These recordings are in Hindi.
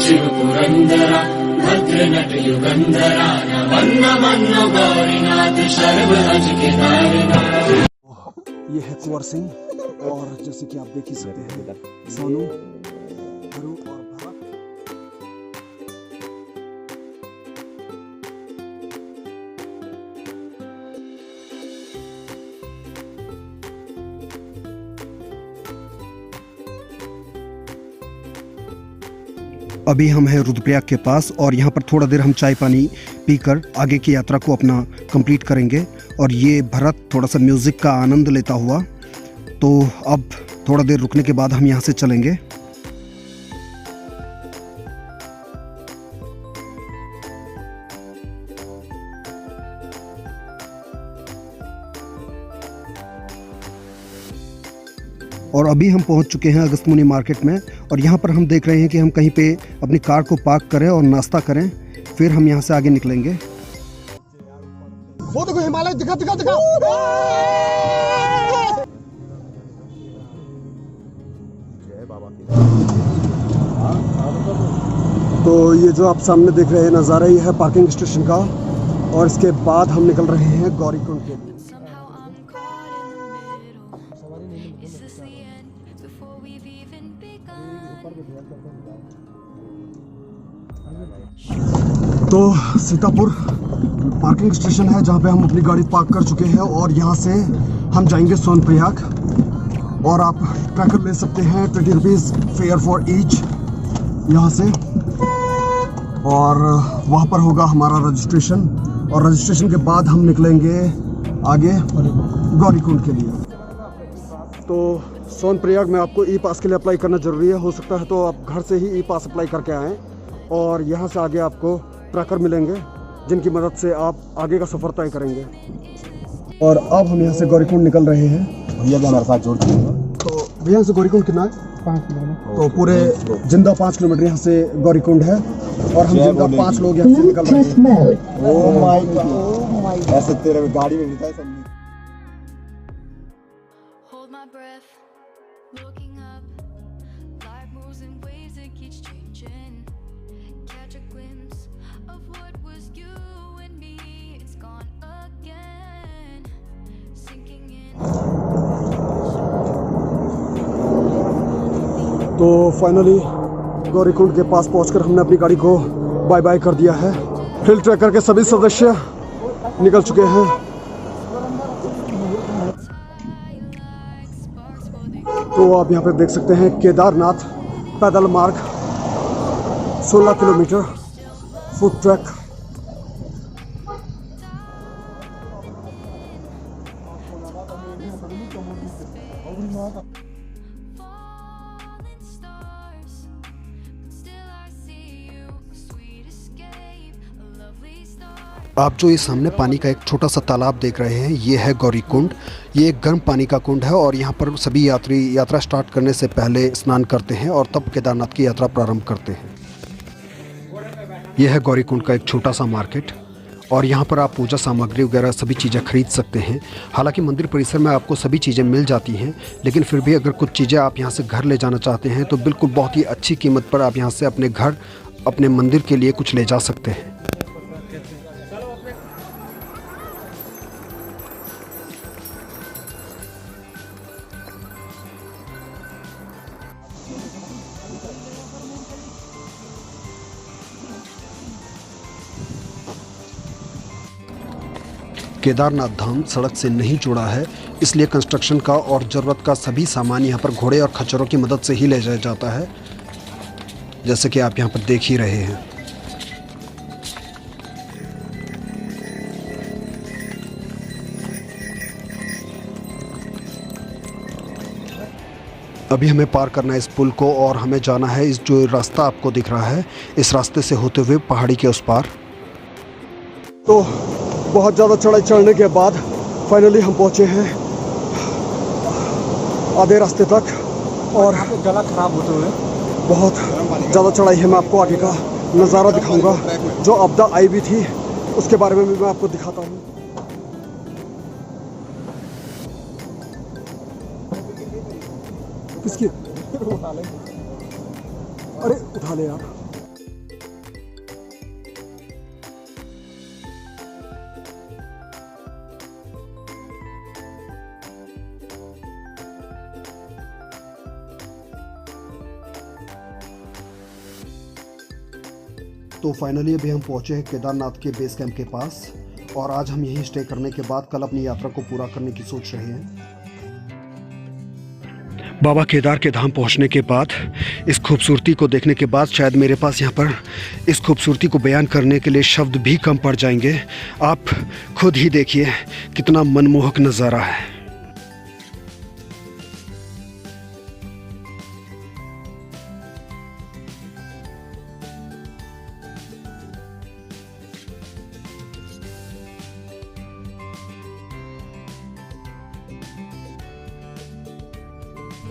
शिव पुरंदरा भद्रनट युगंधरा नमन नमन गौरीनाथ शर्व अज केदारनाथ। ये है कुंवर सिंह और जैसे कि आप देख ही सकते हैं सोनू, हरु और भरत। अभी हम हैं रुद्रप्रयाग के पास और यहाँ पर थोड़ा देर हम चाय पानी पीकर आगे की यात्रा को अपना कंप्लीट करेंगे। और ये भरत थोड़ा सा म्यूज़िक का आनंद लेता हुआ, तो अब थोड़ा देर रुकने के बाद हम यहाँ से चलेंगे। और अभी हम पहुंच चुके हैं अगस्त्यमुनि मार्केट में और यहाँ पर हम देख रहे हैं कि हम कहीं पे अपनी कार को पार्क करें और नाश्ता करें, फिर हम यहाँ से आगे निकलेंगे। वो देखो हिमालय, दिखा दिखा दिखा। तो ये जो आप सामने देख रहे हैं नज़ारा, ये है पार्किंग स्टेशन का और इसके बाद हम निकल रहे हैं गौरीकुंड के लिए। तो सीतापुर पार्किंग स्टेशन है जहाँ पे हम अपनी गाड़ी पार्क कर चुके हैं और यहाँ से हम जाएंगे सोनप्रयाग। और आप ट्रैकर ले सकते हैं, 20 रुपीज़ फेयर फॉर ईच यहाँ से। और वहाँ पर होगा हमारा रजिस्ट्रेशन और रजिस्ट्रेशन के बाद हम निकलेंगे आगे गौरीकुंड के लिए। तो सोनप्रयाग में आपको ई पास के लिए अप्लाई करना ज़रूरी है। हो सकता है तो आप घर से ही ई पास अप्लाई करके आएँ और यहाँ से आगे आपको ट्रैकर मिलेंगे जिनकी मदद से आप आगे का सफ़र तय करेंगे। और अब हम यहाँ से गौरीकुंड निकल रहे हैं। भैया भी हमारे साथ जोड़ दिए। तो भैया से गौरीकुंड कितना है? 5 किलोमीटर। तो पूरे जिंदा 5 किलोमीटर यहाँ से गौरीकुंड है और हम जिंदा 5 लोग यहाँ से निकल रहे हैं। ओह माय गॉड, ऐसे तेरे गाड़ी में मिलता है सब। तो फाइनली गौरीकुंड के पास पहुंचकर हमने अपनी गाड़ी को बाय बाय कर दिया है। हिल ट्रैकर के सभी सदस्य निकल चुके हैं। तो आप यहाँ पे देख सकते हैं केदारनाथ पैदल मार्ग 16 किलोमीटर फुट ट्रैक। आप जो ये सामने पानी का एक छोटा सा तालाब देख रहे हैं, ये है गौरीकुंड। ये एक गर्म पानी का कुंड है और यहाँ पर सभी यात्री यात्रा स्टार्ट करने से पहले स्नान करते हैं और तब केदारनाथ की यात्रा प्रारंभ करते हैं। यह है गौरीकुंड का एक छोटा सा मार्केट और यहाँ पर आप पूजा सामग्री वगैरह सभी चीज़ें खरीद सकते हैं। हालांकि मंदिर परिसर में आपको सभी चीज़ें मिल जाती हैं, लेकिन फिर भी अगर कुछ चीज़ें आप यहाँ से घर ले जाना चाहते हैं तो बिल्कुल बहुत ही अच्छी कीमत पर आप यहाँ से अपने घर, अपने मंदिर के लिए कुछ ले जा सकते हैं। केदारनाथ धाम सड़क से नहीं जुड़ा है, इसलिए कंस्ट्रक्शन का और ज़रूरत का सभी सामान यहाँ पर घोड़े और खच्चरों की मदद से ही ले जाया जाता है, जैसे कि आप यहाँ पर देख ही रहे हैं। अभी हमें पार करना है इस पुल को और हमें जाना है इस जो रास्ता आपको दिख रहा है, इस रास्ते से होते हुए पहाड़ी के उस पार। तो बहुत ज़्यादा चढ़ाई चढ़ने के बाद फाइनली हम पहुँचे हैं आधे रास्ते तक और गला खराब होते हुए बहुत ज़्यादा चढ़ाई है। मैं आपको आगे का नज़ारा दिखाऊंगा, जो आपदा आई भी थी उसके बारे में भी मैं आपको दिखाता हूँ। किसकी? अरे उठा ले यार। तो फाइनली अभी हम पहुंचे हैं केदारनाथ के बेस कैंप के पास और आज हम यहीं स्टे करने के बाद कल अपनी यात्रा को पूरा करने की सोच रहे हैं। बाबा केदार के धाम पहुंचने के बाद इस खूबसूरती को देखने के बाद शायद मेरे पास यहाँ पर इस खूबसूरती को बयान करने के लिए शब्द भी कम पड़ जाएंगे। आप खुद ही देखिए कितना मनमोहक नज़ारा है।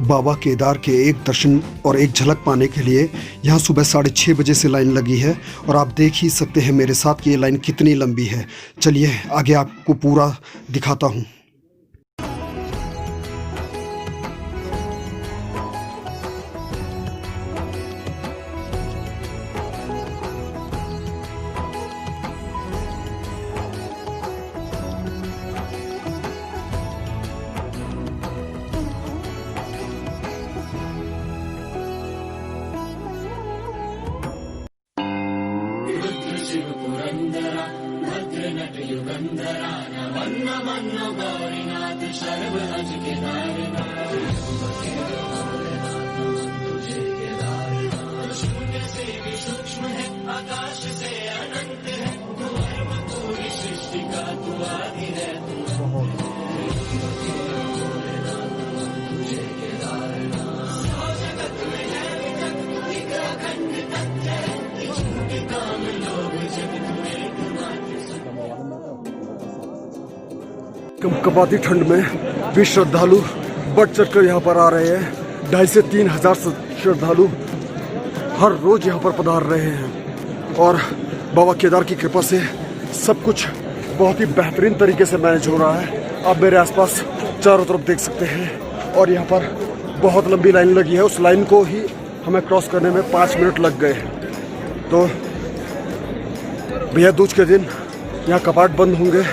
बाबा केदार के एक दर्शन और एक झलक पाने के लिए यहाँ सुबह 6:30 बजे से लाइन लगी है और आप देख ही सकते हैं मेरे साथ कि ये लाइन कितनी लंबी है। चलिए आगे आपको पूरा दिखाता हूँ। शिव पुरंदरा भद्र नट युगंधरा नवन्न मन्नो गौरीनाथ शर्व अज केदारनाथ शून्य से भी सूक्ष्म है आकाश से अनंत है तू धर्म पूरी सृष्टि का तू आदि है कपकपाती ठंड में भी श्रद्धालु बढ़ चढ़ कर यहाँ पर आ रहे हैं। 2,500 से 3,000 श्रद्धालु हर रोज यहाँ पर पधार रहे हैं और बाबा केदार की कृपा से सब कुछ बहुत ही बेहतरीन तरीके से मैनेज हो रहा है। आप मेरे आसपास चारों तरफ देख सकते हैं और यहाँ पर बहुत लंबी लाइन लगी है। उस लाइन को ही हमें क्रॉस करने में 5 मिनट लग गए। तो भैया दूज के दिन यहाँ कपाट बंद होंगे।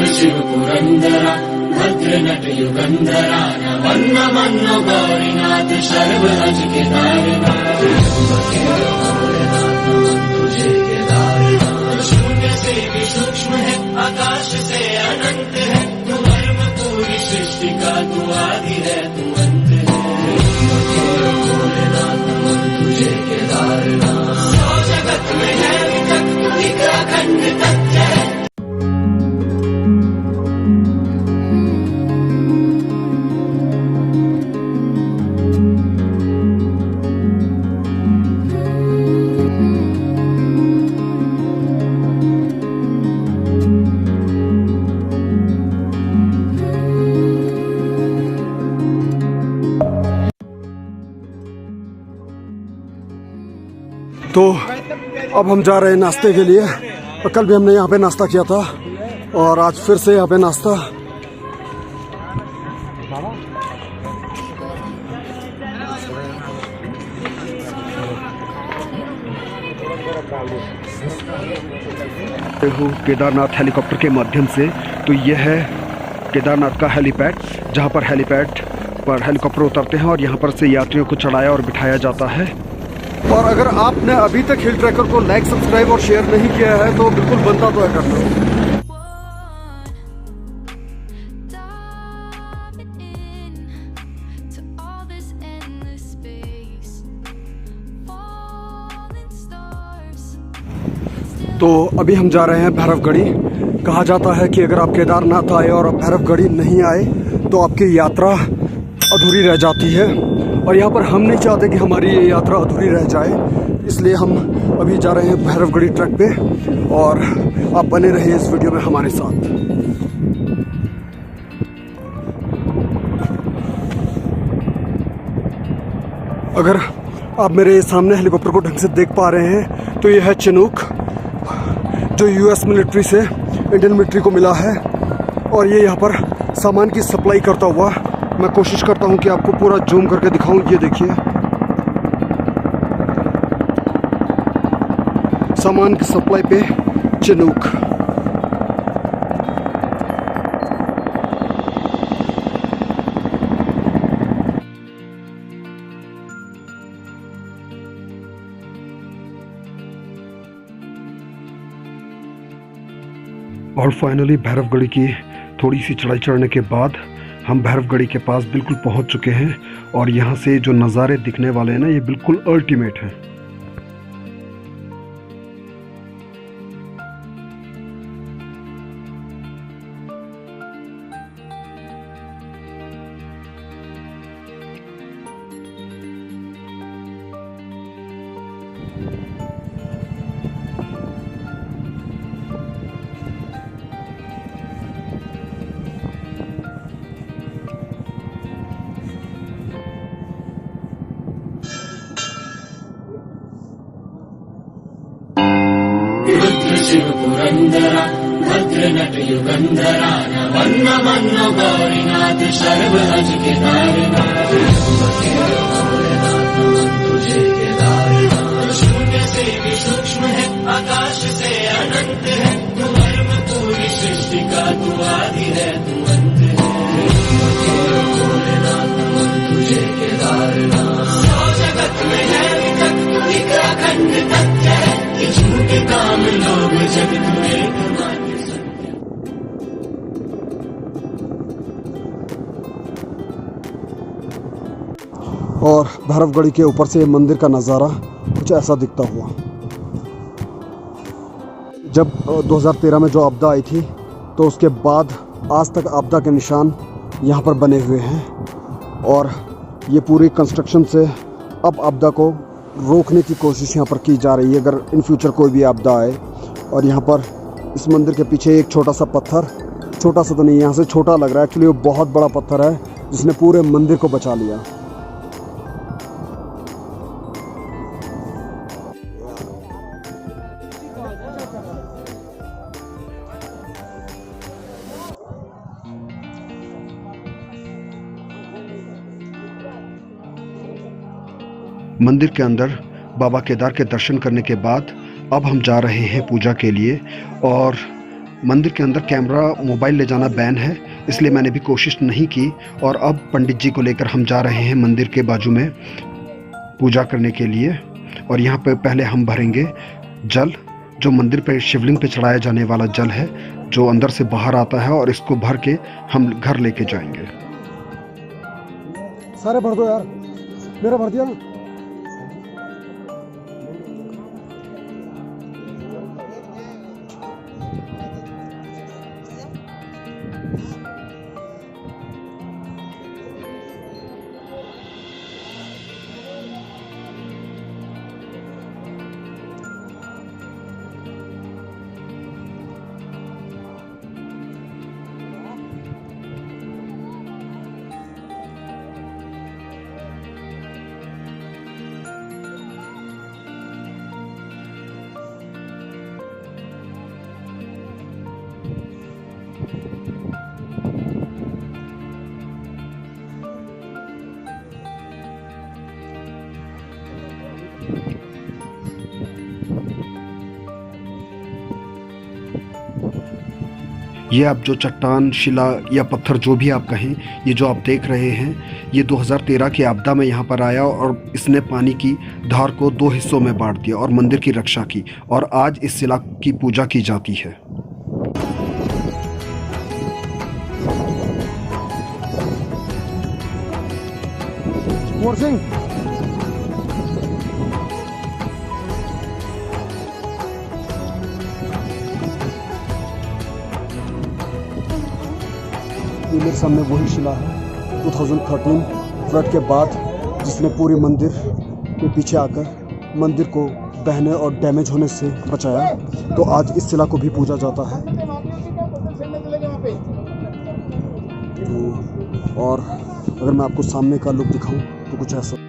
शिव पुरंदरा भद्र नट युगंधरा नवन्न मन्नो गौरीनाथ शर्व अज केदारनाथ शून्य से भी सूक्ष्म है आकाश से अनंत है तू धर्म पूरी सृष्टि का तू आदि है तू अंत तुझे केदारनाथ सौ जगत में है विचक एक अखंड तथ्य है। तो अब हम जा रहे हैं नाश्ते के लिए। और कल भी हमने यहाँ पे नाश्ता किया था और आज फिर से यहाँ पे नाश्ता। केदारनाथ हेलीकॉप्टर के माध्यम से। तो यह है केदारनाथ का हेलीपैड जहाँ पर हेलीपैड पर हेलीकॉप्टर उतरते हैं और यहाँ पर से यात्रियों को चढ़ाया और बिठाया जाता है। और अगर आपने अभी तक हिल ट्रैकर को लाइक, सब्सक्राइब और शेयर नहीं किया है तो बिल्कुल बनता तो है करना। तो अभी हम जा रहे हैं भैरवगढ़ी। कहा जाता है कि अगर आप केदारनाथ आए और भैरवगढ़ी नहीं आए तो आपकी यात्रा अधूरी रह जाती है और यहाँ पर हम नहीं चाहते कि हमारी ये यात्रा अधूरी रह जाए, इसलिए हम अभी जा रहे हैं भैरवगढ़ी ट्रैक पे और आप बने रहिए इस वीडियो में हमारे साथ। अगर आप मेरे सामने हेलीकॉप्टर को ढंग से देख पा रहे हैं तो ये है चिनूक, जो यूएस मिलिट्री से इंडियन मिलिट्री को मिला है और ये यहाँ पर सामान की सप्लाई करता हुआ, मैं कोशिश करता हूँ कि आपको पूरा जूम करके दिखाऊं। ये देखिए सामान की सप्लाई पे चिनूक। और फाइनली भैरवगढ़ी की थोड़ी सी चढ़ाई चढ़ने के बाद हम भैरवगढ़ी के पास बिल्कुल पहुंच चुके हैं और यहाँ से जो नज़ारे दिखने वाले हैं ना, ये बिल्कुल अल्टीमेट हैं। रुद्र शिव पुरंदरा भद्र नट युगंधरा नमन्न मन्नो गौरीनाथ शर्व अज केदारनाथ तुझे केदारनाथ। शून्य से भी सूक्ष्म है, आकाश से अनंत है, तू धर्म पूरी सृष्टि का, तू आदि है, तू अंत है। भोलेनाथ तुझे केदारनाथ। सौ जगत में है विकट, तू एक अखंड तथ्य है, कि झूठे काम लोग जग तू एकमात्र सत्य। और भैरवगढ़ी के ऊपर से मंदिर का नज़ारा कुछ ऐसा दिखता हुआ। जब 2013 में जो आपदा आई थी, तो उसके बाद आज तक आपदा के निशान यहाँ पर बने हुए हैं और ये पूरी कंस्ट्रक्शन से अब आपदा को रोकने की कोशिश यहाँ पर की जा रही है, अगर इन फ्यूचर कोई भी आपदा आए। और यहाँ पर इस मंदिर के पीछे एक छोटा सा पत्थर, छोटा सा तो नहीं, यहाँ से छोटा लग रहा है, एक्चुअली वो बहुत बड़ा पत्थर है जिसने पूरे मंदिर को बचा लिया। मंदिर के अंदर बाबा केदार के दर्शन करने के बाद अब हम जा रहे हैं पूजा के लिए। और मंदिर के अंदर कैमरा, मोबाइल ले जाना बैन है, इसलिए मैंने भी कोशिश नहीं की। और अब पंडित जी को लेकर हम जा रहे हैं मंदिर के बाजू में पूजा करने के लिए। और यहाँ पे पहले हम भरेंगे जल, जो मंदिर पे शिवलिंग पे चढ़ाया जाने वाला जल है, जो अंदर से बाहर आता है, और इसको भर के हम घर लेके जाएंगे। सारे भर दो यार, मेरा भर दिया ना। ये आप जो चट्टान, शिला या पत्थर, जो भी आप कहें, ये जो आप देख रहे हैं, ये 2013 की आपदा में यहाँ पर आया और इसने पानी की धार को 2 हिस्सों में बांट दिया और मंदिर की रक्षा की। और आज इस शिला की पूजा की जाती है। ये मेरे सामने वही शिला है 2013 फ्लड के बाद, जिसने पूरे मंदिर के पीछे आकर मंदिर को बहने और डैमेज होने से बचाया। तो आज इस शिला को भी पूजा जाता है। तो और अगर मैं आपको सामने का लुक दिखाऊं तो कुछ ऐसा।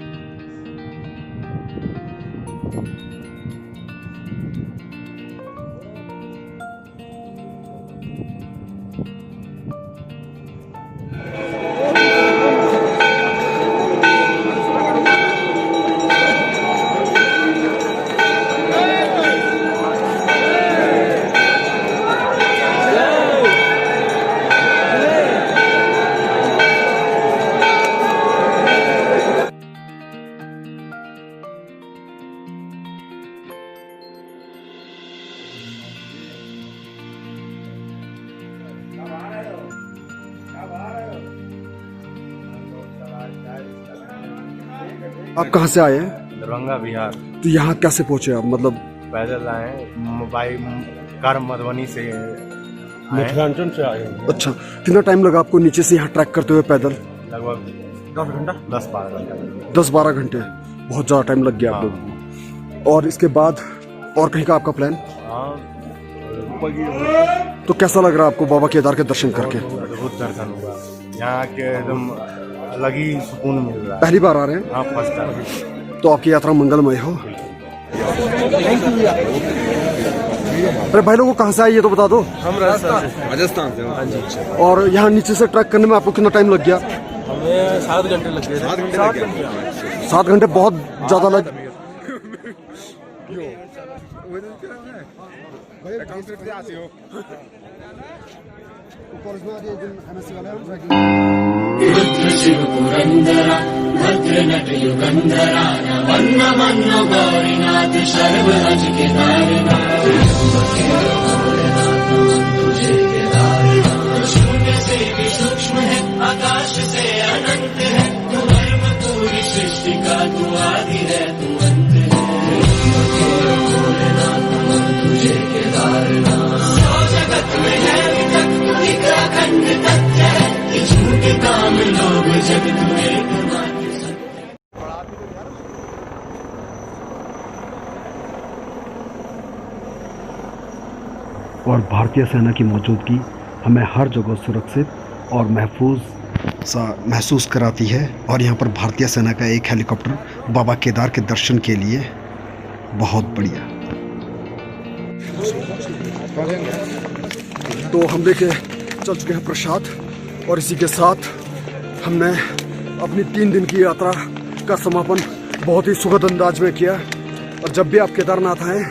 आप कहाँ से आए हैं? दरभंगा बिहार। तो यहाँ कैसे पहुँचे आप, मतलब? पैदल आए, बाई कार मधुबनी से मिथिलांचल से आए हैं। अच्छा, कितना टाइम लगा आपको नीचे से यहाँ ट्रैक करते हुए पैदल? लगभग 10 घंटा 10-12 घंटे। 10-12 घंटे, बहुत ज़्यादा टाइम लग गया आप हाँ। लोगों को। और इसके बाद और कहीं का आपका प्लान? हाँ, तो कैसा लग रहा है आपको बाबा केदार के दर्शन करके? अद्भुत दर्शन हुआ यहाँ के, एकदम अलग ही सुकून मिल रहा है। पहली बार आ रहे हैं? हाँ, फर्स्ट टाइम। तो आपकी यात्रा मंगलमय हो। अरे भाई लोगों, कहाँ से आए ये तो बता दो। हम राजस्थान से। हाँ जी। और यहाँ नीचे से ट्रैक करने में आपको कितना टाइम लग गया? हमें 7 घंटे लग गए। 7 घंटे बहुत ज़्यादा लग। रुद्र शिव पुरंदरा भद्र नट युगंधरा वन्न मन्नो गौरीनाथ शर्व अज केदारनाथ तुझे केदारनाथ। शून्य से भी सूक्ष्म है, आकाश से अनंत है, तू धर्म पूरी सृष्टि का, तू आदि है, तू अंत है। तुझे केदारनाथ। सौ जगत में है विचक, तू एक अखंड तथ्य है, झूठे काम लोग जग तू एकमात्र सत्य। और भारतीय सेना की मौजूदगी हमें हर जगह सुरक्षित और महफूज सा महसूस कराती है। और यहाँ पर भारतीय सेना का एक हेलीकॉप्टर बाबा केदार के दर्शन के लिए बहुत बढ़िया। तो हम लेके चल चुके हैं प्रसाद, और इसी के साथ हमने अपनी 3 दिन की यात्रा का समापन बहुत ही सुखद अंदाज में किया। और जब भी आप केदारनाथ आएँ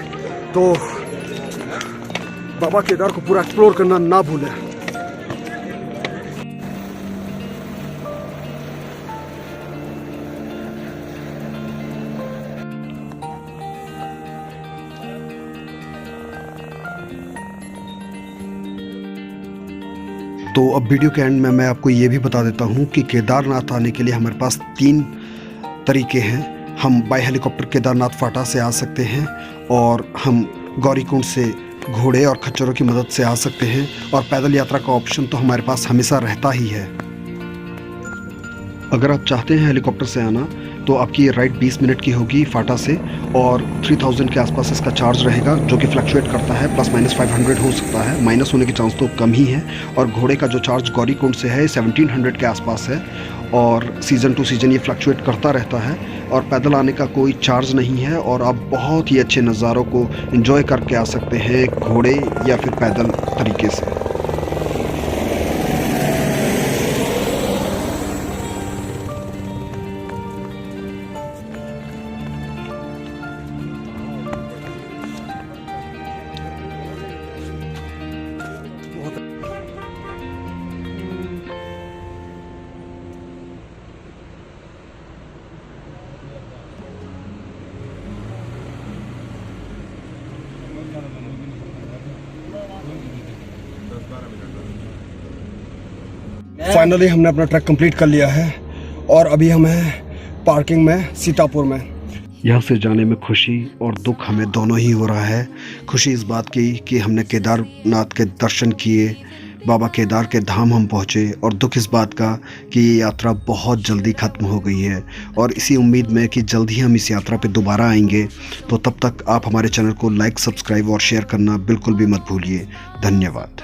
तो बाबा केदार को पूरा एक्सप्लोर करना ना भूलें। तो अब वीडियो के एंड में मैं आपको ये भी बता देता हूँ कि केदारनाथ आने के लिए हमारे पास 3 तरीके हैं। हम बाय हेलीकॉप्टर केदारनाथ फाटा से आ सकते हैं, और हम गौरीकुंड से घोड़े और खच्चरों की मदद से आ सकते हैं, और पैदल यात्रा का ऑप्शन तो हमारे पास हमेशा रहता ही है। अगर आप चाहते हैं हेलीकॉप्टर से आना तो आपकी राइड 20 मिनट की होगी फाटा से, और 3000 के आसपास इसका चार्ज रहेगा, जो कि फ्लक्चुएट करता है, ±500 हो सकता है, माइनस होने के चांस तो कम ही है। और घोड़े का जो चार्ज गौरीकुंड से है 1700 के आसपास है, और सीज़न टू सीज़न ये फ्लक्चुएट करता रहता है। और पैदल आने का कोई चार्ज नहीं है, और आप बहुत ही अच्छे नज़ारों को एंजॉय करके आ सकते हैं घोड़े या फिर पैदल तरीके से। फाइनली हमने अपना ट्रैक कंप्लीट कर लिया है, और अभी हम हैं पार्किंग में सीतापुर में। यहाँ से जाने में खुशी और दुख हमें दोनों ही हो रहा है। खुशी इस बात की कि हमने केदारनाथ के दर्शन किए, बाबा केदार के धाम हम पहुँचे, और दुख इस बात का कि ये यात्रा बहुत जल्दी ख़त्म हो गई है। और इसी उम्मीद में कि जल्द ही हम इस यात्रा पे दोबारा आएंगे। तो तब तक आप हमारे चैनल को लाइक, सब्सक्राइब और शेयर करना बिल्कुल भी मत भूलिए। धन्यवाद।